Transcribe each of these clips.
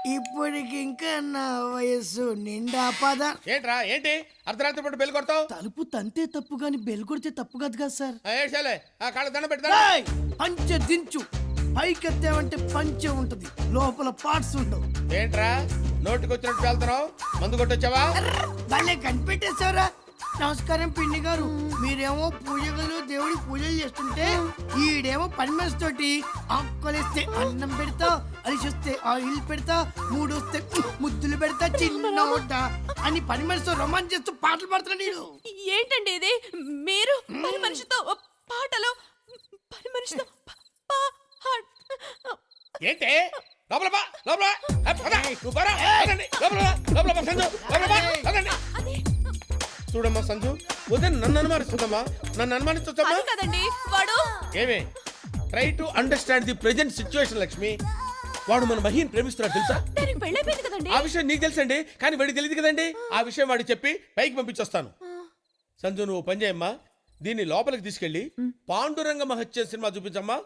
ఇప్పటికి ఇంకా నా వయస్సు నిండా పద. ఏంట్రా ఏంటి అర్ధరాత్రి పూట బెల్ కొడతావు? తలుపు తంతే తప్పు గాని బెల్ కొడితే తప్పు కాదు కదా సార్. ఏడ్చాలే ఆ కాళ్ళ దండ పెడతా. ఏయ్! పంచె దించు. పైకెత్తావంటే పంచె ఉంటది, లోపల పార్ట్స్ ఉండవు. ఏంట్రా నోటికి వచ్చినట్టు వెళ్తున్నావు? మందు కొట్టొచ్చావా? భలే కనిపెట్టేశారా. నమస్కారం పిండి గారు. మీరేమో పూజలు దేవుడి పూజలు చేస్తుంటే ఈడేమో పని మనిషి తోటి ఆకులేస్తే అన్నం పెడతా, అరిచొస్తే ఆయిల్ పెడతా, మూడొస్తే ముద్దులు పెడతా, చిన్న వంట అని పని మనిషితో రొమాన్స్ చేస్తూ పాటలు పాడుతున్నాడు నీడు. ఏంటండి ఇది? మీరు పని మనిషితో పాటలు, పని మనిషితో ఏంటి లోపల బా, లోపల బా. పద, నువ్వు పద. పదండి, లోపల బా, లోపల బా, సంజు, లోపల బా, పదండి. చూడమ్మా సంజు, ఉదయం నన్ను అనుమానిస్తుందమ్మా. నన్ను అనుమానిస్తుందమ్మా కదండి వాడు. ఏమే try to understand the present situation Lakshmi. వాడు మన మహిని ప్రేమిస్తున్నాడు తెలుసా? పెళ్ళైపోయింది కదండి. ఆ విషయం నీకు తెలుసండి, కానీ వాడికి తెలియదు కదండి. ఆ విషయం వాడికి చెప్పి పైకి పంపించొస్తాను. సంజు నువ్వు పని చేయమ్మా, దీన్ని లోపలికి తీసుకెళ్ళి పాండురంగ మహత్య సినిమా చూపించమ్మా.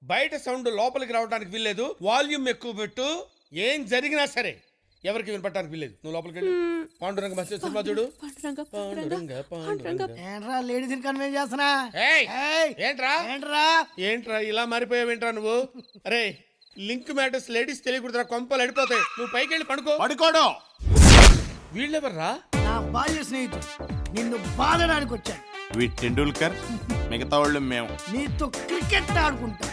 బయట సౌండ్ లోపలికి రావడానికి వీల్లేదు, వాల్యూమ్ ఎక్కువ పెట్టు. ఏం జరిగినా సరే ఎవరికి వినపడటానికి వీల్లేదు. నువ్వు లోపలికి వెళ్ళి పాండురంగ మహత్య సినిమా చూడు. ఏంట్రా లేడీస్ కన్వెన్స్ చేస్తున్నా? ఏంట్రా ఏంట్రా ఏంట్రా ఇలా మారిపోయావేంట్రా నువ్వు? అరే లింక్ మ్యాటర్స్ లేడీస్ తెలియకూడదురా, కొంపలు అడిపోతాయి. నువ్వు పైకి వెళ్ళి పడుకోవడం. వీళ్ళెవర్రా? నా బాల్య స్నేహితుడు, నిన్ను బాధడానికి వచ్చాను. వీట్ టెండూల్కర్, మిగతా వాళ్ళు మేము. నీతో క్రికెట్ ఆడుకుంటా.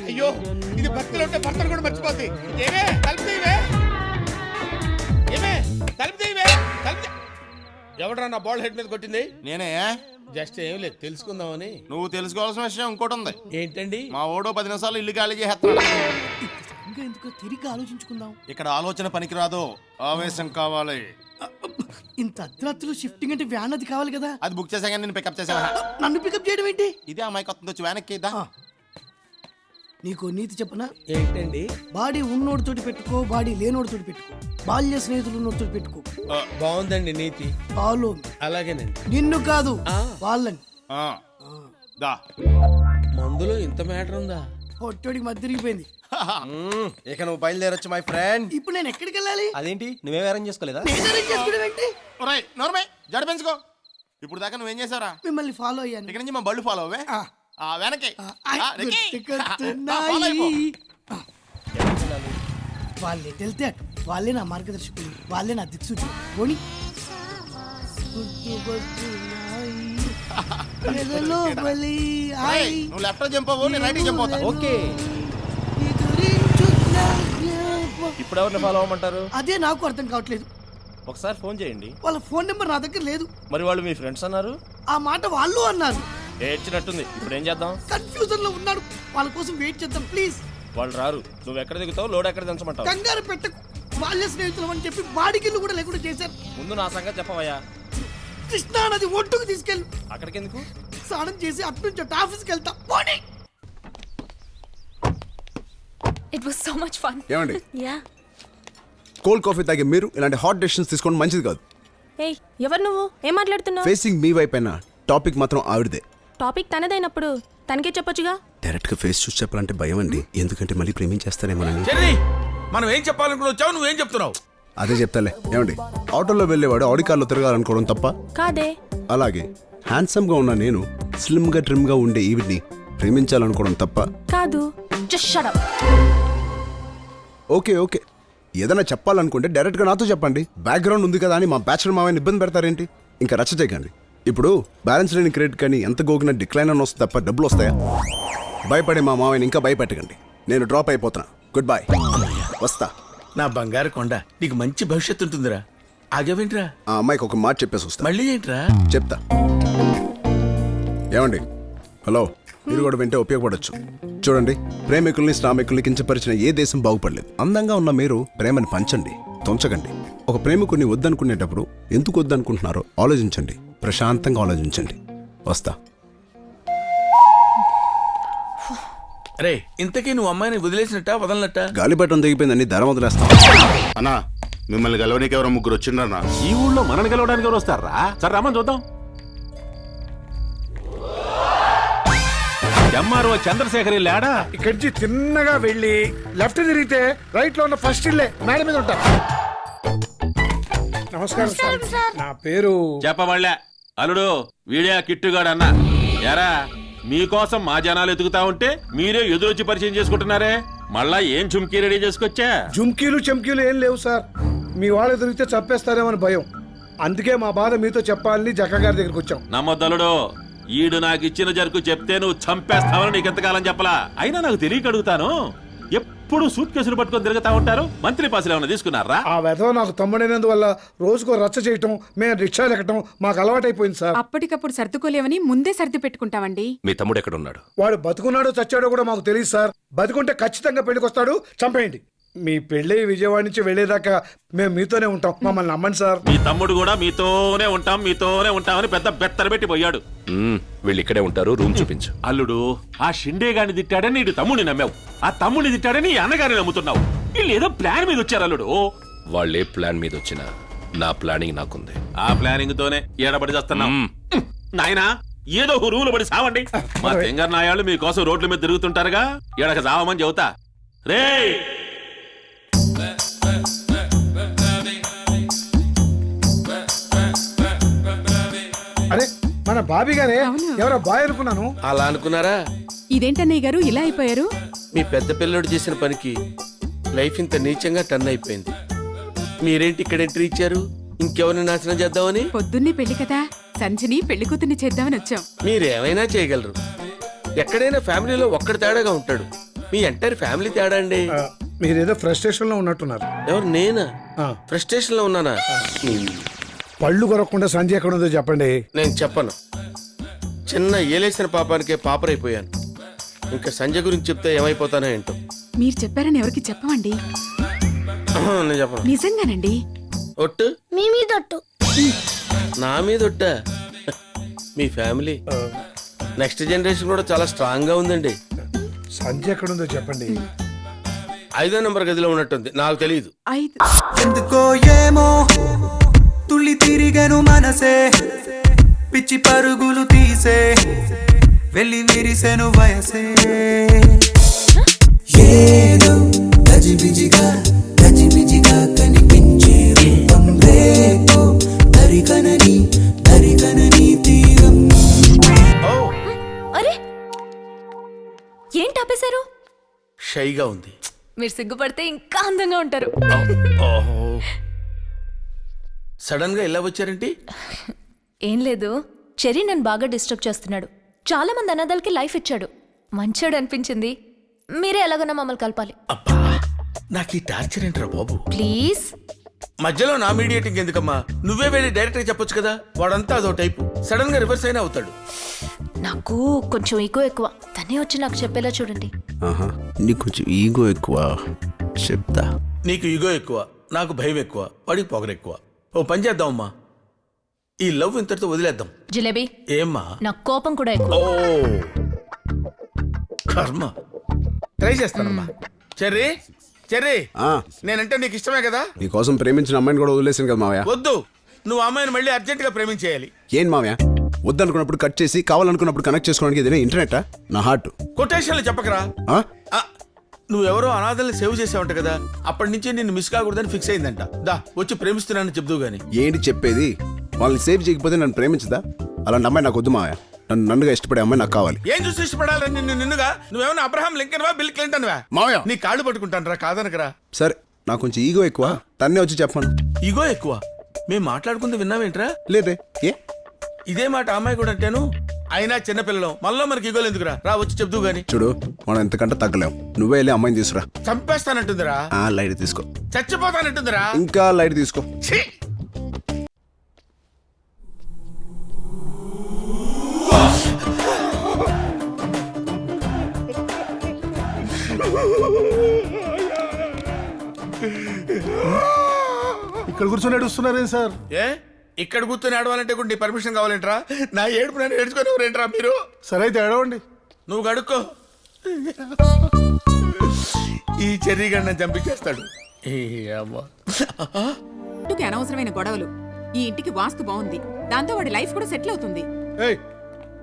అయ్యో ఇది భక్తులు ఉంటే భర్తలు కూడా మర్చిపోద్ది. ఏమే ఎవడరా నా బాల్ హెడ్ మీద కొట్టింది? నేనే. జస్ట్ ఏం లేదు తెలుసుకుందామని. నువ్వు తెలుసుకోవాల్సిన విషయం ఇంకోటి ఉంది. ఏంటండి? మా ఓడో 10 నిమిషాలు ఇల్లు ఖాళీ చేస్తున్నాడు. ఇంకా ఎందుకు తిరిగి ఆలోచించుకుందాం. ఇక్కడ ఆలోచన పనికిరాదు, ఆవేశం కావాలి. ఇంత అర్ధరాత్రులు షిఫ్టింగ్ అంటే వ్యాన్ అది కావాలి కదా. అది బుక్ చేసాక నేను పికప్ చేసా. నన్ను పికప్ చేయడం ఏంటి? ఇదే అమ్మాయి కొత్త వచ్చి వ్యాన్ ఎక్కిద్దా. నీకు నీతి చెప్పనా? ఏంటండి? బాడీ ఉన్నోడితోటి పెట్టుకో, బాడీ లేనోడితోటి పెట్టుకో, బాల్య స్నేహితులు ఉన్నోడితోటి పెట్టుకో. బాగుందండి నీతి. ఫాలో. అలాగేనండి. నిన్ను కాదు వాళ్ళని. దా మందులో ఇంత మ్యాటర్ ఉందా? పొట్టోడికి మధ్య తిరిగిపోయింది. ఇక నువ్వు బయలుదేరొచ్చు మై ఫ్రెండ్. ఇప్పుడు నేను ఎక్కడికి వెళ్ళాలి? అదేంటి నువ్వేం అరేంజ్ చేసుకోలేదా? నేను అరేంజ్ చేసుకోవడం ఏంటి? నోర్మే జడ పెంచుకో. ఇప్పుడు దాకా నువ్వేం చేసారా? మిమ్మల్ని ఫాలో అయ్యాను. ఇక్కడ నుంచి మా బళ్ళు ఫాలో అవే. వెనకే వాళ్ళే వెళ్తే అటు, వాళ్ళే నా మార్గదర్శకులు, వాళ్ళే నా దిక్సూచి. పోనీ నువ్వు లెఫ్ట్ జంప్ అవ్వు, నేను రైట్ జంప్ అవుతా. ఓకే ఇప్పుడు ఎవరిని ఫాలో అవ్వమంటారు? అదే నాకు అర్థం కావట్లేదు. ఒకసారి ఫోన్ చేయండి. వాళ్ళ ఫోన్ నెంబర్ నా దగ్గర లేదు. మరి వాళ్ళు మీ ఫ్రెండ్స్ అన్నారు. ఆ మాట వాళ్ళు అన్నారు. ఏడ్చినట్టుంది. ఇప్పుడు ఏం చేద్దాం? కన్ఫ్యూజన్ లో ఉన్నాడు. వాళ్ళ కోసం వెయిట్ చేద్దాం ప్లీజ్. వాళ్ళు రారు. నువ్వు ఎక్కడ దిగుతావు, లోడ్ ఎక్కడ దించమంటావు? కంగారు పెట్టకు. బాల్య స్నేహితులు అని చెప్పి బాడిగిల్లు కూడా లేకుండా చేశారు. ముందు నా సంగతి చెప్పవయ్యా. కృష్ణా నది ఒడ్డుకు తీసుకెళ్ళు. అక్కడికి ఎందుకు? స్నానం చేసి అటు నుంచి అటు ఆఫీస్కి వెళ్తా. పోనీ. It was so much fun. ఏమండి? Yeah. కోల్డ్ కాఫీ తాగే మీరు ఇలాంటి హాట్ డెసిషన్స్ తీసుకోవడం మంచిది కాదు. ఏయ్ ఎవరు నువ్వు? ఏం మాట్లాడుతున్నావు? ఫేసింగ్ మీ వైపు అయినా టాపిక్ మాత్రం ఆవిడదే. టాపిక్ తనదైనప్పుడు తనకే చెప్పొచ్చుగా. డైరెక్ట్ గా ఫేస్ చూసి చెప్పాలంటే భయం అండి, ఎందుకంటే మళ్ళీ ప్రేమించేస్తారేమోనని. మనం ఏం చెప్పాలనుకుని వచ్చావు, నువ్వేం చెప్తున్నావు? అదే చెప్తాలే. ఏమండి, ఆటోలో వెళ్ళేవాడు ఆడి కార్లో తిరగాలనుకోవడం తప్ప? కాదే. అలాగే హ్యాండ్సమ్ గా ఉన్న నేను స్లిమ్ గా ట్రిమ్ గా ఉండే ఈవిడ్ని ప్రేమించాలనుకోవడం తప్ప? కాదు. Just shut up. Okay okay, ఏదైనా చెప్పాలనుకుంటే డైరెక్ట్ గా నాతో చెప్పండి. బ్యాక్గ్రౌండ్ ఉంది కదా అని మా బ్యాచులర్ మావయ్యని ఇబ్బంది పెడతారేంటి? ఇంకా రచ్చ చేయకండి. ఇప్పుడు బ్యాలెన్స్ లేని క్రెడిట్ కానీ ఎంత గోగినా డిక్లైన్ అని వస్తుంది తప్ప డబ్బులు వస్తాయా? భయపడే మా మావయ్యని ఇంకా భయపెట్టకండి. నేను డ్రాప్ అయిపోతున్నా. Goodbye. వస్తా. నా బంగారు కొండ, నీకు మంచి భవిష్యత్తు ఉంటుందిరా. ఆగవేంట్రా? ఆ అమ్మాయికి ఒక మాట చెప్పేసి వస్తా. మళ్ళీ ఏంట్రా? చెప్తా. ఏమండి, హలో, మీరు కూడా వింటే ఉపయోగపడచ్చు. చూడండి, ప్రేమికుల్ని శ్రామికుల్ని కించపరిచిన ఏ దేశం బాగుపడలేదు. అందంగా ఉన్న మీరు ప్రేమని పంచండి, తొంచకండి. ఒక ప్రేమికుడిని వద్దనుకునేటప్పుడు ఎందుకు వద్దనుకుంటున్నారో ఆలోచించండి, ప్రశాంతంగా ఆలోచించండి. వస్తా. అరే ఇంతకీ నువ్వు అమ్మాయిని వదిలేసినట్ట వదలనట్ట? గాలిపటం దిగిపోయిందని ధర వదిలేస్తా. అన్నా మిమ్మల్ని గెలవనీకి ఎవరో ముగ్గురు వచ్చిండ్రన్నా. ఈ ఊళ్ళో మనని గెలవడానికి ఎవరు వస్తారా? సరే రమ్మని చూద్దాం. ఎంఆర్ఓ చంద్రశేఖర్ లేడా? ఇక్కడి నుంచి తిన్నగా వెళ్ళి లెఫ్ట్ తిరిగితే రైట్ లో ఉన్న ఫస్ట్ ఇల్లే మేడ మీద ఉంటా. నమస్కారం సార్, నా పేరు చెప్పవాళ్లే. అల్లుడు వీడియా కిట్టుగాడు అన్న. ఎరా మీకోసం మా జనాలు ఎదుగుతా ఉంటే మీరే ఎదురొచ్చి పరిచయం చేసుకుంటున్నారే. మళ్ళా ఏం చుమ్కీ రెడీ చేసుకొచ్చా? జుంకీలు చెంకీలు ఏం లేవు సార్. మీ వాళ్ళు దొరికితే చంపేస్తారేమని భయం. అందుకే మా బాధ మీతో చెప్పాలని జక్క గారి దగ్గరికి వచ్చాం. నమ్మొద్దలుడు, ఈడు నాకు ఇచ్చిన జరుకు చెప్తే నువ్వు చంపేస్తావని నీకు ఎంతకాలం చెప్పలా? అయినా నాకు తెలియక అడుగుతాను, ఎప్పుడు సూట్ కేసులు పట్టుకొని తిరుగుతా ఉంటారు. మంత్రి పాసులు ఏమైనా తీసుకున్నారా? ఆ వెధవ నాకు తమ్ముడైనందువల్ల రోజుకో రచ్చ చేయటం, మేము రిక్షాలు ఎక్కటం మాకు అలవాటైపోయింది సార్. అప్పటికప్పుడు సర్దుకోలేవని ముందే సర్ది పెట్టుకుంటామండి. మీ తమ్ముడు ఎక్కడున్నాడు? వాడు బతుకున్నాడో చచ్చాడో కూడా మాకు తెలియదు సార్. బతుకుంటే ఖచ్చితంగా పెళ్లికొస్తాడు, చంపేయండి. మీ పెళ్ళి విజయవాడ నుంచి వెళ్లేదాకా మేము మీతోనే ఉంటాం, మమ్మల్ని నమ్మండి సార్. మీ తమ్ముడు కూడా మీతోనే ఉంటామని పెద్ద బెత్తర పెట్టి పోయాడు. వీళ్ళు ఇక్కడే ఉంటారు, రూమ్ చూపించు. అల్లుడు, ఆ షిండే గాని తిట్టాడని నీడు తమ్ముడిని నమ్మావు, ఆ తమ్ముడిని తిట్టాడని ఈ అన్నగారిని నమ్ముతున్నావు. వీళ్ళు ఏదో ప్లాన్ మీద వచ్చారు అల్లుడు. వాళ్ళే ప్లాన్ మీద వచ్చినా నా ప్లానింగ్ నాకుంది. ఆ ప్లానింగ్ తోనే ఏడబడి చేస్తున్నాం. నాయనా ఏదో ఒక రూలు పడి సావండి. మా తెంగర్ నాయాళ్ళు మీకోసం రోడ్ల మీద తిరుగుతుంటారుగా, ఎడక సావమని చెబుతా. రే అరే మన బాబీ గారే, ఎవరో బాయ్ అనుకున్నాను. అలా అనుకున్నారా? ఇదేంటన్నయ్య గారు ఇలా అయిపోయారు? మీ పెద్ద పిల్లడు చేసిన పనికి లైఫ్ ఇంత నీచంగా టర్న్ అయిపోయింది. మీరేంటి ఇక్కడ ఎంట్రీ ఇచ్చారు? ఇంకెవరిని నాశనం చేద్దామని? పొద్దున్నే పెళ్లి కదా, సంచిని పెళ్లి కూతుర్ని చేద్దామని వచ్చాం. మీరేమైనా చేయగలరు. ఎక్కడైనా ఫ్యామిలీలో ఒక్కడి తేడాగా ఉంటాడు. మీ ఎంటైర్ ఫ్యామిలీ తేడా అండి. మీరేదో ఫ్రస్ట్రేషన్ లో ఉన్నట్టున్నారు. ఎవరు? నేనా? ఆ. ఫ్రస్ట్రేషన్ లో ఉన్నానా? పళ్ళు కొరకుండా సంజయ్ ఎక్కడ ఉందో చెప్పండి. నేను చెప్పను. చిన్న ఏలేసిన పాపానికే పాపరైపోయాను. ఇంకా సంజయ్ గురించి చెప్తే ఏమైపోతానో ఏంటో. మీరు చెప్పారని ఎవరికి చెప్పమండి. నేను చెప్పను. నిజంగానండి. ఒట్టు? మీ మీద ఒట్టు. నా మీద ఒట్టా? మీ ఫ్యామిలీ నెక్స్ట్ జనరేషన్ కూడా చాలా స్ట్రాంగ్ గా ఉందండి. సంజయ్ ఎక్కడ ఉందో చెప్పండి. 5వ నెంబర్ గదిలో ఉన్నట్టుంది, నాకు తెలియదు. 5 ఎందుకో ఏమో తుళ్ళి తిరిగను మనసే, పిచ్చి పరుగులు తీసే వెళ్ళి విరిసెను వయసే. ఏదో గజిబిజిగా కనిపించే రూపం రేపో తరిగనని తీరం. అరే ఏంటి ఆపేశారు? షైగా ఉంది. మీరు సిగ్గుపడితే ఇంకా అందంగా ఉంటారు. సడన్ గా ఇలా వచ్చారేంటి? ఏం లేదు, చెర్రీ నన్ను బాగా డిస్టర్బ్ చేస్తున్నాడు. చాలా మంది అనాథాలకి లైఫ్ ఇచ్చాడు, మంచోడు అనిపించింది. మీరే ఎలాగన్నా మమ్మల్ని కలపాలి. అబ్బా, నాకు ఈ టార్చర్ ఏంట్రా బాబు. ప్లీజ్. మధ్యలో నా మీడియేటింగ్ ఎందుకమ్మా? నువ్వే వెళ్ళి డైరెక్ట్ గా చెప్పొచ్చు కదా. వాడంతా అదో టైపు, సడన్ గా రివర్స్ అయినా అవుతాడు. నాకు కొంచెం ఈగో ఎక్కువ. తనే వచ్చి నాకు చెప్పేలా చూడండి. నీకు కొంచెం ఈగో ఎక్కువ. చెప్తా. నీకు ఈగో ఎక్కువ, నాకు భయం ఎక్కువ, వాడికి పొగరు ఎక్కువ. ఓ పని చేద్దామమ్మా, ఈ లవ్ ఇంతటితో వదిలేద్దాం. జిలేబీ, ఏమ్మా? నాకు కోపం కూడా ఎక్కువ. ఓ కర్మ. ట్రై చేస్తానమ్మా. చెర్రీ, నేనంటే నీకు ఇష్టమే కదా? నీకోసం ప్రేమించిన అమ్మాయిని కూడా వదిలేసాను కదా మావయ్య. వద్దు, నువ్వు అమ్మాయిని మళ్ళీ అర్జెంట్ గా ప్రేమించేయాలి. ఏం మావయ్య, వద్దనుకున్నప్పుడు కట్ చేసి కావాలనుకున్నప్పుడు కనెక్ట్ చేసుకోవడానికి ఏదైనా ఇంటర్నెట్? నా హార్ట్. కొటేషన్లు చెప్పకరా. నువ్వెవరో అనాథల్ని సేవ్ చేసావంట కదా, అప్పటి నుంచి నిన్ను మిస్ కాకూడదని ఫిక్స్ అయిందంట. దా వచ్చి ప్రేమిస్తున్నానని చెప్దు గాని. ఏంటి చెప్పేది? వాళ్ళని సేవ్ చేయకపోతే నన్ను ప్రేమించదా? అలాంటి అమ్మాయి నాకు వద్దు మావయ్య. నన్నుగా ఇష్టపడే అమ్మాయి నాకు కావాలి. ఏం చూసి ఇష్టపడాలని నిన్నుగా? నువ్వేమన్నా అబ్రహాం లింకన్ వా, బిల్ క్లింటన్ వా? మావయ్య, నీ కాళ్ళు పట్టుకుంటాను రా, కాదనకరా. సరే, నాకు కొంచెం ఈగో ఎక్కువ. తన్నే వచ్చి చెప్పాను. ఈగో ఎక్కువ? మేము మాట్లాడుకుంది విన్నావేంట్రా? లేదే. ఏ ఇదే మాట అమ్మాయి కూడా అంటాను. అయినా చిన్నపిల్లలం, మళ్ళీ మనకి ఈగోలు ఎందుకురా? రా వచ్చి చెప్దు గాని. చూడు, మనం ఎంతకంటే తగ్గలేం. నువ్వే వెళ్ళి అమ్మాయిని తీసుకురా. చంపేస్తానంటుందిరా. లైట్ తీసుకో. చచ్చిపోతానంటుందిరా. ఇంకా లైట్ తీసుకో. ఇక్కడ కూర్చొని ఏడుస్తున్నారేం సార్? ఏ ఇక్కడ కూర్చొని ఆడవాలంటే కూడా నీ పర్మిషన్ కావాలంటరా? నా ఏడుపు నేను ఏడ్చుకొని ఎవరేంట్రా మీరు? సరే అయితే ఏడవండి. నువ్వు గడుక్కో. ఈ చెర్రీ గండం చంపించేస్తాడు. ఇంటికి అనవసరమైన గొడవలు. ఈ ఇంటికి వాస్తు బాగుంది, దాంతో వాడి లైఫ్ కూడా సెటిల్ అవుతుంది. ఏయ్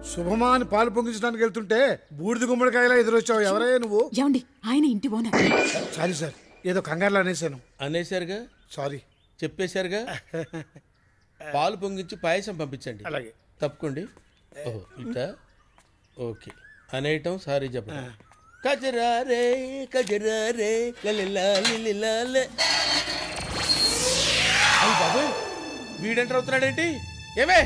శుభమా అని పాలు పొంగించడానికి వెళ్తుంటే బూడిద గుమ్మడికాయలా ఎదురొచ్చావు. ఎవరయ్యా నువ్వు? ఏమండి, ఆయన ఇంటి ఓనర్. సారీ సార్, ఏదో కంగారులో అనేసాను. అనేసారుగా, సారీ. చెప్పేశారుగా. పాలు పొంగించి పాయసం పంపించండి. అలాగే. తప్పుకోండి. ఓహో ఇట్లా ఓకే అనేయటం, సారీ చెప్పండి. కజరారే కజరారే లలిలాలిలాలే. అయ్య బాబోయ్, వీడెంటర్ అవుతున్నాడేంటి? ఏమే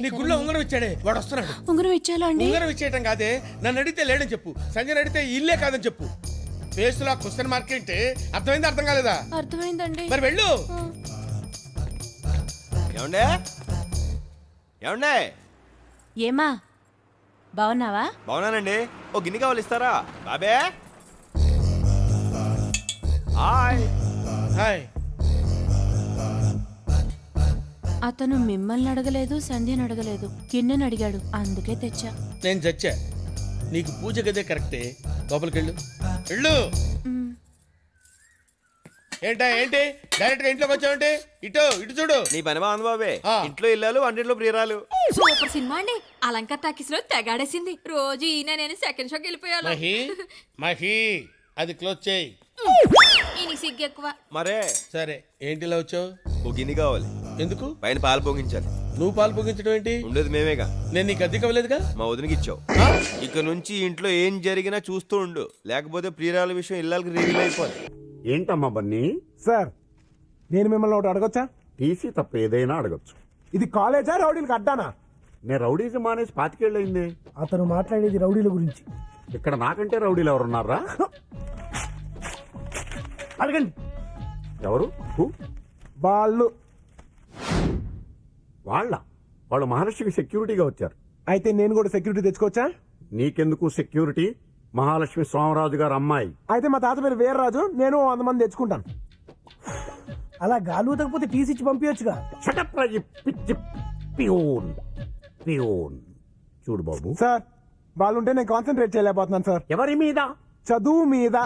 నీ గుళ్ళో ఉంగరం ఇచ్చాడే, వాడు వస్తున్నాడు. ఉంగరం ఇచ్చేలా అండి? ఉంగరం ఇచ్చేయటం కాదే, నన్ను అడిగితే లేడని చెప్పు. సంజయ్ అడిగితే ఇల్లే కాదని చెప్పు. ఫేసులో క్వశ్చన్ మార్క్ ఏంటి? అర్థమైంది అర్థం కాలేదా? అర్థమైందండి. మరి వెళ్ళు. ఏమండే ఏమండే ఏమా బాగున్నావా? బాగున్నానండి. ఓ గిన్నె కావాలి, ఇస్తారా? బాబే హాయ్. హాయ్. అతను మిమ్మల్ని అడగలేదు, సంధ్యని అడగలేదు, గిన్నెని అడిగాడు, అందుకే తెచ్చా. నేను చచ్చా. నీకు పూజ గదే కరెక్టే. లోపలికెళ్ళు. వెళ్ళు. ఏంటా ఏంటి డైరెక్ట్ గా ఇంట్లోకి వచ్చావంటే? ఇటు ఇటు చూడు. నీ పని బాగుంది బాబే. ఆ. ఇంట్లో ఇల్లాలు, వంటింట్లో ప్రియురాలు. సూపర్ సినిమా అండి. అలంకార్ టాకీస్ లో తెగాడేసింది. రోజు ఈయన నేను సెకండ్ షోకి వెళ్ళిపోయాను. మహి మహి అది క్లోజ్ చేయి. ఈయనకి సిగ్గు ఎక్కువ. మరే సరే ఏంటి ఇలా వచ్చావు? ఓ గిన్నె కావాలి. ఎందుకు? పైన పాలు పొంగించాలి. నువ్వు పాలు పొంగించడం ఏంటి? ఉండేది మేమేగా. నేను నీకు అద్దె ఇవ్వలేదుగా. మా వదినకి ఇచ్చావు. ఇక నుంచి ఇంట్లో ఏం జరిగినా చూస్తూ ఉండు, లేకపోతే ప్రియురాల విషయం ఇళ్ళకి రివీల్ అయిపోద్ది. ఏంటమ్మా బన్నీ? సార్ నేను మిమ్మల్ని ఒకటి అడగొచ్చా? టీసీ తప్ప ఏదైనా అడగచ్చు. ఇది కాలేజా రౌడీలకు అడ్డానా? నేను రౌడీజం మానేసి 25 ఏళ్ళయింది. అతను మాట్లాడేది రౌడీల గురించి. ఇక్కడ నాకంటే రౌడీలు ఎవరున్నారా? అడగండి. ఎవరు? వాళ్ళు వాళ్ళు మహాలక్ష్మికి సెక్యూరిటీగా వచ్చారు. అయితే నేను కూడా సెక్యూరిటీ తెచ్చుకోవచ్చా? నీకెందుకు సెక్యూరిటీ? మహాలక్ష్మి సోమరాజు గారు అమ్మాయి. అయితే మా తాత పేరు వీర్రాజు, నేను 100 మంది తెచ్చుకుంటాను. అలా గాలు తగ్గపోతే టీసీ ఇచ్చి పంపించచ్చుగా. షటప్ రా, ఈ పిచ్చి పియోన్. చూడు బాబు సార్, వాళ్ళు ఉంటే నేను కాన్సన్ట్రేట్ చేయలేకపోతున్నాను సార్. ఎవరి మీద? చదువు మీద.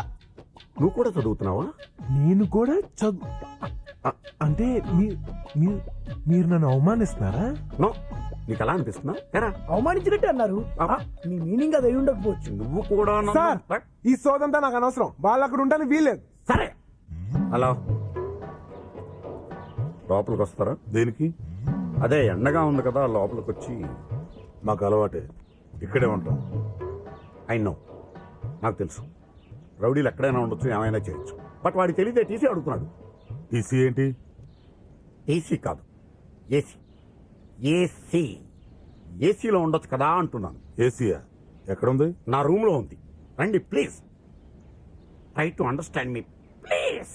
నువ్వు కూడా చదువుతున్నావా? నేను కూడా అంటే మీరు నన్ను అవమానిస్తున్నారా? నో, నీకు అలా అనిపిస్తున్నా? అవమానించినట్టే అన్నారు. మీ మీనింగ్ అది అయి ఉండకపోవచ్చు. నువ్వు కూడా సార్, ఈ సోదంతా నాకు అనవసరం. వాళ్ళు అక్కడ ఉంటాను వీల్లేదు. సరే, హలో, లోపలికి వస్తారా? దేనికి? అదే ఎండగా ఉంది కదా, లోపలికి వచ్చి. మాకు అలవాటే, ఇక్కడే ఉంటాం. నో, నాకు తెలుసు రౌడీలు ఎక్కడైనా ఉండొచ్చు, ఏమైనా చేయొచ్చు. బట్ వాడికి తెలియదే టీసీ అడుగుతున్నాడు. టీసీ ఏంటి? టీసీ కాదు, ఏసీ. ఏసీలో ఉండొచ్చు కదా అంటున్నాను. ఏసీయా? ఎక్కడుంది? నా రూమ్ లో ఉంది. రండి please. Try to understand me please.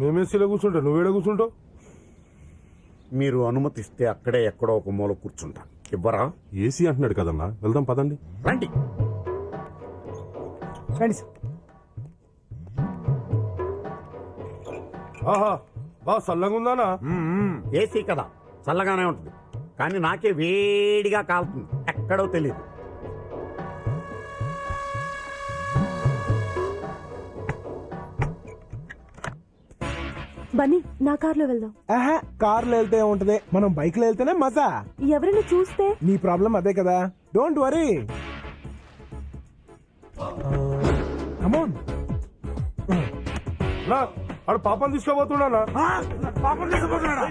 మేము ఏసీలో కూర్చుంటాం, నువ్వేడ కూర్చుంటావు? మీరు అనుమతిస్తే అక్కడే ఎక్కడో ఒక మూల కూర్చుంటాను. ఇవ్వరా? ఏసీ అంటున్నాడు కదన్నా, వెళ్దాం పదండి. రండి. ఆహా, బాగా చల్లగా ఉందానా? ఏసీ కదా, చల్లగానే ఉంటుంది. కానీ నాకే వేడిగా కాలుతుంది, ఎక్కడో తెలియదు. బన్నీ, నా కార్లో వెళ్దాం. కార్లో వెళ్తే ఉంటది, మనం బైక్ లో వెళ్తేనే మజా. ఎవరైనా చూస్తే? నీ ప్రాబ్లం అదే కదా, డోంట్ వరీ. కమోన్. వాడు పాపం తీసుకోబోతున్నానా? పాపం తీసుకోబోతున్నాడా?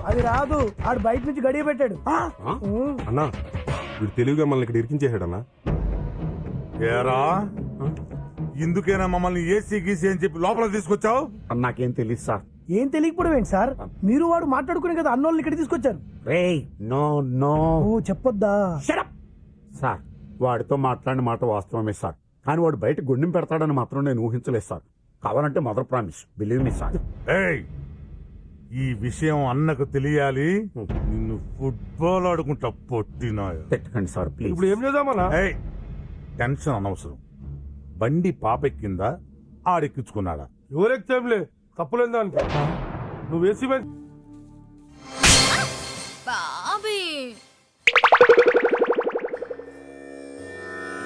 అది రాదు, ఆడు బయట నుంచి గడియ పెట్టాడు. అన్నా, వీడు తెలివిగా మనల్ని ఇక్కడ ఇరికించేసాడన్నా. ఏరా, ఇందుకేనా మమ్మల్ని ఏసీ గీసీ అని చెప్పి లోపల తీసుకొచ్చావు? నాకేం తెలియదు సార్. ఏం తెలియకపోవడం ఏంటి సార్? మీరు వాడు మాట్లాడుకునే కదా అన్నోళ్ళని ఇక్కడ తీసుకొచ్చారు. నో చెప్పొద్దా? సార్, వాడితో మాట్లాడిన మాట వాస్తవమే సార్. కానీ వాడు బయట గుండెం పెడతాడని మాత్రం నేను ఊహించలేదు సార్. కావాలంటే mother promise, believe me sir. ఈ విషయం అన్నకు తెలియాలి. నిన్ను ఫుట్బాల్ ఆడుకుంటా పొట్టినా. పెట్టకండి సార్ ప్లీజ్. ఇప్పుడు ఏం చేద్దామన్నా? టెన్షన్ అనవసరం. బండి పాపెక్కిందా, ఆడెక్కించుకున్నాడా? ఎవరెక్కించలే, తప్పులేదు దానికి. నువ్వు వేసి బాబీ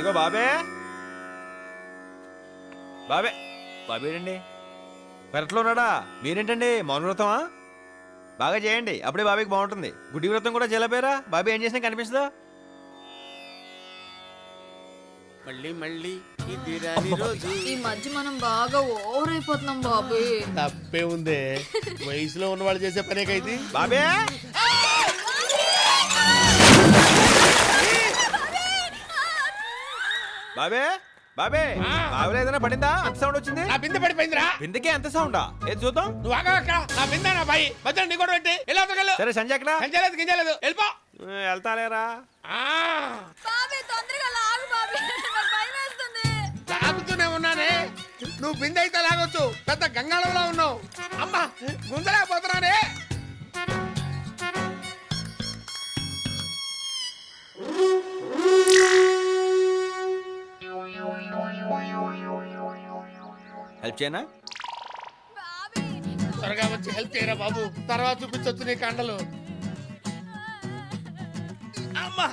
ఇదిగో బాబే బాబే బాబేడండి పెరట్లో ఉన్నాడా? మీరేంటండి మౌన వ్రతమా? బాగా చేయండి, అప్పుడే బాబీకి బాగుంటుంది. గుడ్డి వ్రతం కూడా చేయలేపారా? బాబీ ఏం చేసినా కనిపిస్తుందా? మళ్ళీ మళ్ళీ ఇది రాని రోజు. ఈ మధ్య మనం బాగా ఓవర్ అయిపోతున్నాం బాబు. తప్పే ఉందే, వయసులో ఉన్న వాళ్ళు చేసే పనే కైది. బాబే బాబే బాబే బాబులో ఏదైనా పడిందా? అంత సౌండ్ వచ్చింది. నా బిందె పడిపోయిందిరా. బిందెకే అంత సౌండా? ఏది చూద్దాం. నువ్వు ఆగా అక్కడ. నా బిందె నా బాయి మధ్యలో నీ కూడా పెట్టి ఎలా అవతగలవు? సరే సంజయ్ అక్కడ సంజలేదు గింజలేదు వెళ్ళిపో. వెళ్తాలేరా? లాగుతూనే ఉన్నానే. నువ్వు బిందె అయితే లాగొచ్చు, పెద్ద గంగాళంలో ఉన్నావు. అమ్మా గుంజలేకపోతున్నానే. హెల్ప్ చేయనా? త్వరగా వచ్చి హెల్ప్ చేయరా బాబు, తర్వాత చూపించొచ్చు నీ కండలు. అమ్మా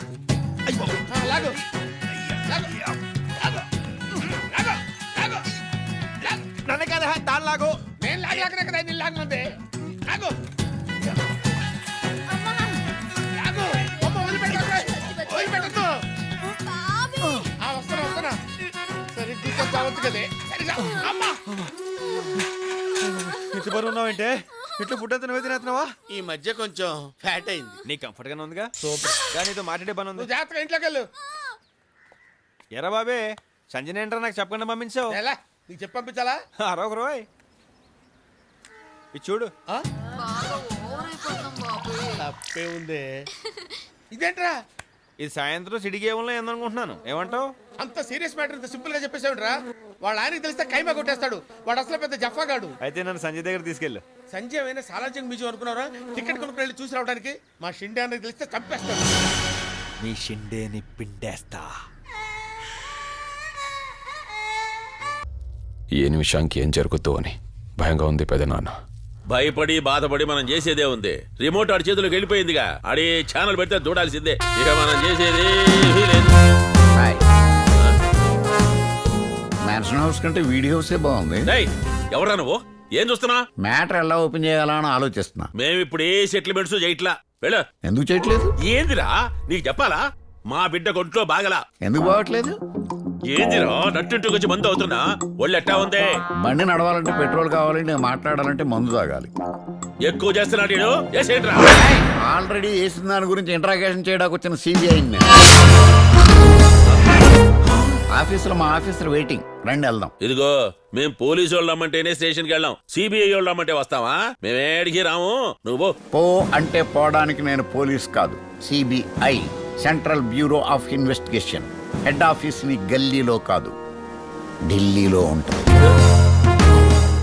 అయ్యో లాగు లాగు లాగు లాగు లాగు. నన్ను కదా దాని లాగు. నేను లాగలేకనే కదా నేను లాగమంది. లాగు లాగు. అమ్మ వదిలిపెట్టద్దు వదిలిపెట్టద్దు. వస్తున్నా వస్తున్నా. సరే తీసుకొచ్చావచ్చు కదే. సరిగా అమ్మా ఇంటి బరువు ఉన్నావంటే ఇంట్లో ఫుడ్ అంతా నువ్వే తినేస్తున్నావా? ఈ మధ్య కొంచెం ఫ్యాట్ అయింది. నీ కంఫర్ట్ గానే ఉందిగా? సూపర్. కానీ నీతో మాట్లాడే పని ఉంది. నువ్వు జాగ్రత్తగా ఇంట్లోకి వెళ్ళు. ఎరా బాబే సంజయ్ ఏంట్రా నాకు చెప్పకుండా పంపించావు? ఎలా నీకు చెప్పి పంపించాలా? అరొక రోయ్ ఇది చూడు. తప్పే ఉంది. ఇదేంట్రా? ఇది సాయంత్రం సిటీ గేమ్లో ఏందనుకుంటున్నాను. ఏమంటావు? అంత సీరియస్ మ్యాటర్ ఇంత సింపుల్ గా చెప్పేసావుట్రా. వాళ్ళ ఆయనకి తెలిస్తే కైమా కొట్టేస్తాడు. వాడు అసలు పెద్ద జఫాగాడు. అయితే నన్ను సంజయ్ దగ్గర తీసుకెళ్ళు. సంజయ్ అయినా సాలార్జంగ్ మ్యూజియం అనుకున్నారా? టికెట్ కొనుక్కుని వెళ్ళి చూసి రావడానికి. మా షిండే అన్నకి తెలిస్తే చంపేస్తాడు. మీ షిండేని పిండేస్తా. ఏ నిమిషానికి ఏం జరుగుతుందో అని భయంగా ఉంది పెదనాన్న. భయపడి బాధపడి మనం చేసేదే ఉంది. రిమోట్ ఆడి చేతిలోకి వెళ్ళిపోయిందిగా. ఆడి ఛానల్ పెడితే చూడాల్సిందే. ఇక మనం చేసేది లేదు. మ్యాన్షన్ హౌస్ కంటే వీడియో హౌసే బాగుంది. ఎవరా నువ్వు? ఏం చూస్తున్నా? మ్యాటర్ ఎలా ఓపెన్ చేయాలా అని ఆలోచిస్తున్నా. మేమిప్పుడు ఏ సెటిల్మెంట్స్ చేయట్లా. వెళ్ళు. ఎందుకు చేయట్లేదు? ఏందిరా నీకు చెప్పాలా? మా బిడ్డ ఒంట్లో బాగలా. ఎందుకు బాగట్లేదు? ఏందిరా నట్టింటికి వచ్చి మందు అవుతున్నా? ఒళ్ళు ఎట్టా ఉంది? బండి నడవాలంటే పెట్రోల్ కావాలి, నేను మాట్లాడాలంటే మందు తాగాలి. ఎక్కువ చేస్తున్నాడు ఈడు. ఏసేంట్రా? ఆల్రెడీ వేసిన దాని గురించి ఇంట్రాగేషన్ చేయడానికి వచ్చిన సిబిఐ ఆఫీసులో మా ఆఫీసర్ వెయిటింగ్. రండి వెళ్దాం. ఇదిగో మేం పోలీసు వాళ్ళు రమ్మంటేనే స్టేషన్కి వెళ్ళాం. సిబిఐ వాళ్ళు రమ్మంటే వస్తావా? మేమేడికి రాము. నువ్వు పో అంటే పోవడానికి నేను పోలీస్ కాదు, CBI central bureau of investigation. Head office ని గల్లీలో కాదు ఢిల్లీలో ఉంటుంది.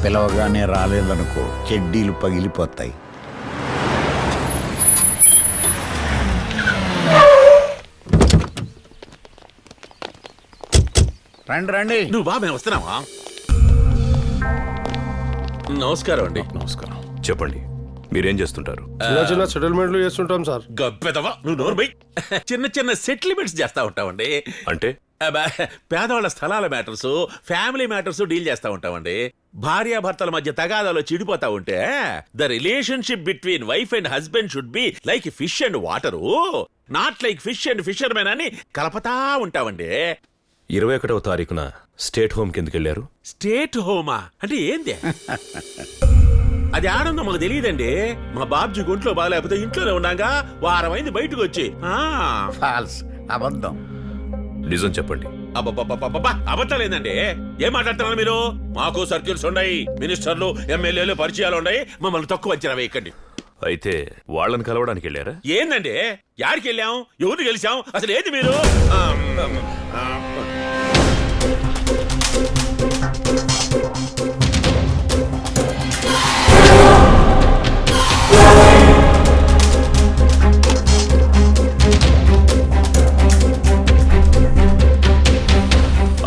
పిలవగానే రాలేదనుకో చెడ్డీలు పగిలిపోతాయి. రండి రండి. నువ్వు బాబే వస్తున్నావా? నమస్కారం అండి. నమస్కారం. చెప్పండి, మీరేం చేస్తుంటారు? చిన్న చిన్న సెటిల్మెంట్లు చేస్తుంటాం సార్. గబ్బెదవా నువ్వు నోర్మై. చిన్న చిన్న సెటిల్మెంట్స్ చేస్తా ఉంటామండి. అంటే పేదవాళ్ళ స్థలాల మ్యాటర్స్, ఫ్యామిలీ మ్యాటర్స్ డీల్ చేస్తా ఉంటామండి. భార్యాభర్తల మధ్య తగాదాలు చెడిపోతా ఉంటే the relationship between wife and husband should be like fish and water, not like fish and fishermen అని కలపతా ఉంటామండి. 21వ తారీఖున స్టేట్ హోమ్ కిందకి వెళ్ళారు. స్టేట్ హోమా అంటే ఏంది? అది ఆనందం మాకు తెలియదండి. మా బాబ్జీ ఒంట్లో బాగాలేకపోతే ఇంట్లోనే ఉన్నాగా. వారమైంది బయటకు వచ్చి. ఫాల్స్, అబద్ధం. నిజం చెప్పండి. అబ్బబ్బబ్బబ్బబ్బా, అబద్ధాలేందండి. ఏం మాట్లాడుతున్నారు మీరు? మాకు సర్కిల్స్ ఉన్నాయి, మినిస్టర్లు, ఎమ్మెల్యేలు పరిచయాలు ఉన్నాయి. మమ్మల్ని తక్కువ అంచనా వేయకండి. అయితే వాళ్ళని కలవడానికి వెళ్ళారా? ఏందండి? యాడికి వెళ్ళాం? ఎవరిని గెలిచాం? అసలు ఏంది మీరు?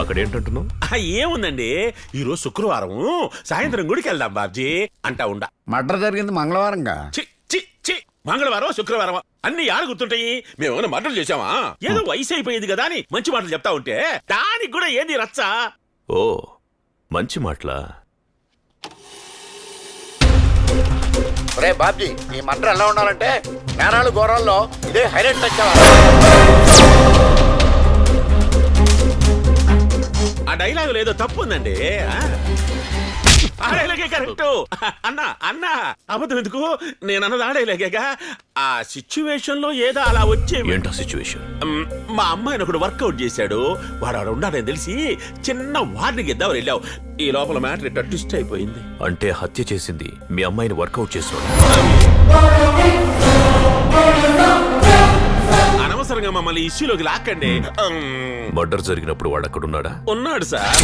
అక్కడ ఏంటంటున్నావు? ఏముందండి, ఈ రోజు శుక్రవారం సాయంత్రం గుడికి వెళ్దాం బాబ్జీ అంటా ఉండా. మర్డర్ జరిగింది మంగళవారంగా. చి చి చి మంగళవారం శుక్రవారం అన్ని యాడ గుర్తుంటాయి? మేమేమైనా మాటలు చేసామా? ఏదో వయసు అయిపోయింది కదా అని మంచి మాటలు చెప్తా ఉంటే దానికి కూడా ఏంది రచ్చ? ఓ మంచి మాటలా? రే బాబ్జీ, ఈ మటర్ ఎలా ఉండాలంటే నేరాలు ఘోరాల్లో ఇదే హైలైట్ వచ్చావా? ఆ డైలాగ్ ఏదో తప్పు ఉందండి. ఆ డైలాగే కరెక్ట్. అన్నా అన్నా అబద్ధం ఎందుకు? నేను అన్నది ఆ డైలాగేగా. ఆ సిచ్యువేషన్ లో ఏదో అలా వచ్చే. ఏంటా సిచ్యువేషన్? మా అమ్మాయిని ఒకడు వర్కౌట్ చేశాడు. వాడు ఆడ ఉన్నాడని తెలిసి చిన్న వార్నింగ్ ఇద్దామని వెళ్ళావు. ఈ లోపల మ్యాటర్ ఇట్లా ట్విస్ట్ అయిపోయింది. అంటే హత్య చేసింది మీ అమ్మాయిని వర్కౌట్ చేస్తున్నాడు. అనవసరంగా మమ్మల్ని ఇష్యూలోకి లాక్కండి. మర్డర్ జరిగినప్పుడు వాడు అక్కడ ఉన్నాడా? ఉన్నాడు సార్.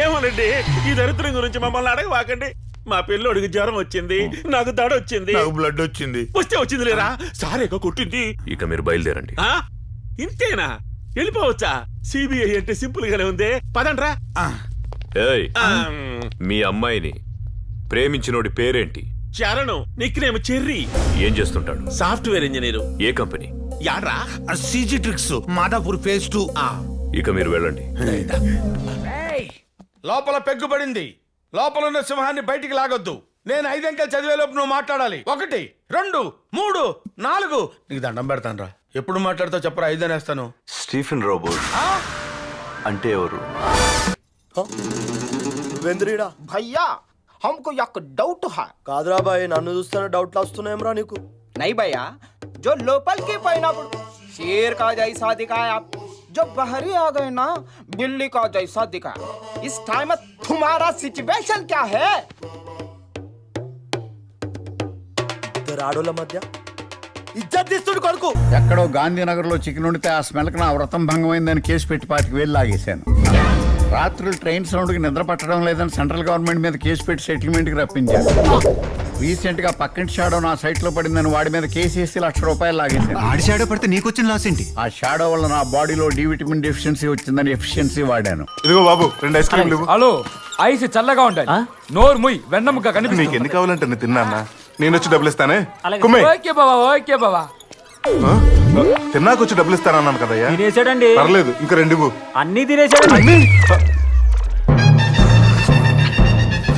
ఏమోనండి, ఈ దరిద్రం గురించి మమ్మల్ని అడగవాకండి. మా పిల్లోడికి జ్వరం వచ్చింది, నాకు దడ వచ్చింది, బ్లడ్ వచ్చింది. వస్తే వచ్చింది లేరా, సారేగా కొట్టింది. ఇక మీరు బయలుదేరండి. ఇంతేనా? వెళ్ళిపోవచ్చా? సిబిఐ అంటే సింపుల్ గానే ఉంది. పదండ్రా. ఏయ్, మీ అమ్మాయిని ప్రేమించినోడి పేరేంటి? చరణం, నిక్నేమ్ చెర్రీ. ఏం చేస్తుంటాడు? Software engineer. ఏ కంపెనీ? యాడ్రా? CG Tricks, Madhapur phase 2. ఇక మీరు వెళ్ళండి. లోపల పెగ్గుపడింది. లోపల ఉన్న సింహాన్ని బయటికి లాగొద్దు. నేను 5 అంకెలు చదివేలోపు నువ్వు మాట్లాడాలి. 1 2 3 4. నీకు దండం పెడతాను రా. ఎప్పుడు మాట్లాడతావు చెప్పరా? 5 అనేస్తాను. స్టీఫెన్ రోబోట్ అంటే ఎవరు? వెంద్రీడా భయ్యా, हमको एक डाउट है. కాదురా బాయ్, నన్ను చూస్తేనే డౌట్లు వస్తున్నాయేమ్రా నీకు? नहीं भैया, जो लोकल के पाइनएप्पल शेर का जैसा दिखाया, जो बाहरी आ गए ना बिल्ली का जैसा दिखाया. इस टाइम में तुम्हारा सिचुएशन क्या है? ఆడోళ్ళ మధ్య ఇజ్జత్ తీస్తుడు కొడుకు. ఎక్కడో గాంధీనగర్ లో చికెన్ వండితే ఆ స్మెల్కి నా వ్రతం భంగమైందని కేసు పెట్టి 25,000 లాగేశాను. రాత్రులు ట్రైన్ సౌండ్కి నిద్ర పట్టడం లేదని సెంట్రల్ గవర్నమెంట్ మీద కేసు పెట్టి సెటిల్మెంట్కి రప్పించారు. రీసెంట్ గా పక్కింటి షాడో నా సైట్ లో పడిందని వాడి మీద కేసు వేసి ₹1,00,000 లాగేశాను. ఆడి షాడో పడితే నీకు వచ్చిన లాస్ ఏంటి? ఆ షాడో వల్ల నా బాడీలో డి విటమిన్ డెఫిషియన్సీ వచ్చిందని ఎఫిషియన్సీ వాడాను. ఇదిగో బాబు, 2 ఐస్ క్రీమ్లు. హలో, ఐస్ చల్లగా ఉండాలి. నోరు ముయ్, వెన్నముక్క కనిపిస్తుంది. నీకు ఎన్ని కావాలంటే నేను తిన్నా. నేను వచ్చి డబ్బులు ఇస్తానే. ఓకే బావా, ఓకే బావా. తిన్నాకొచ్చి డబ్బులు ఇస్తానన్నాను కదయ్యా. తినేసాడండి. పర్లేదు, ఇంకా 2 అన్ని తినేసాడండి.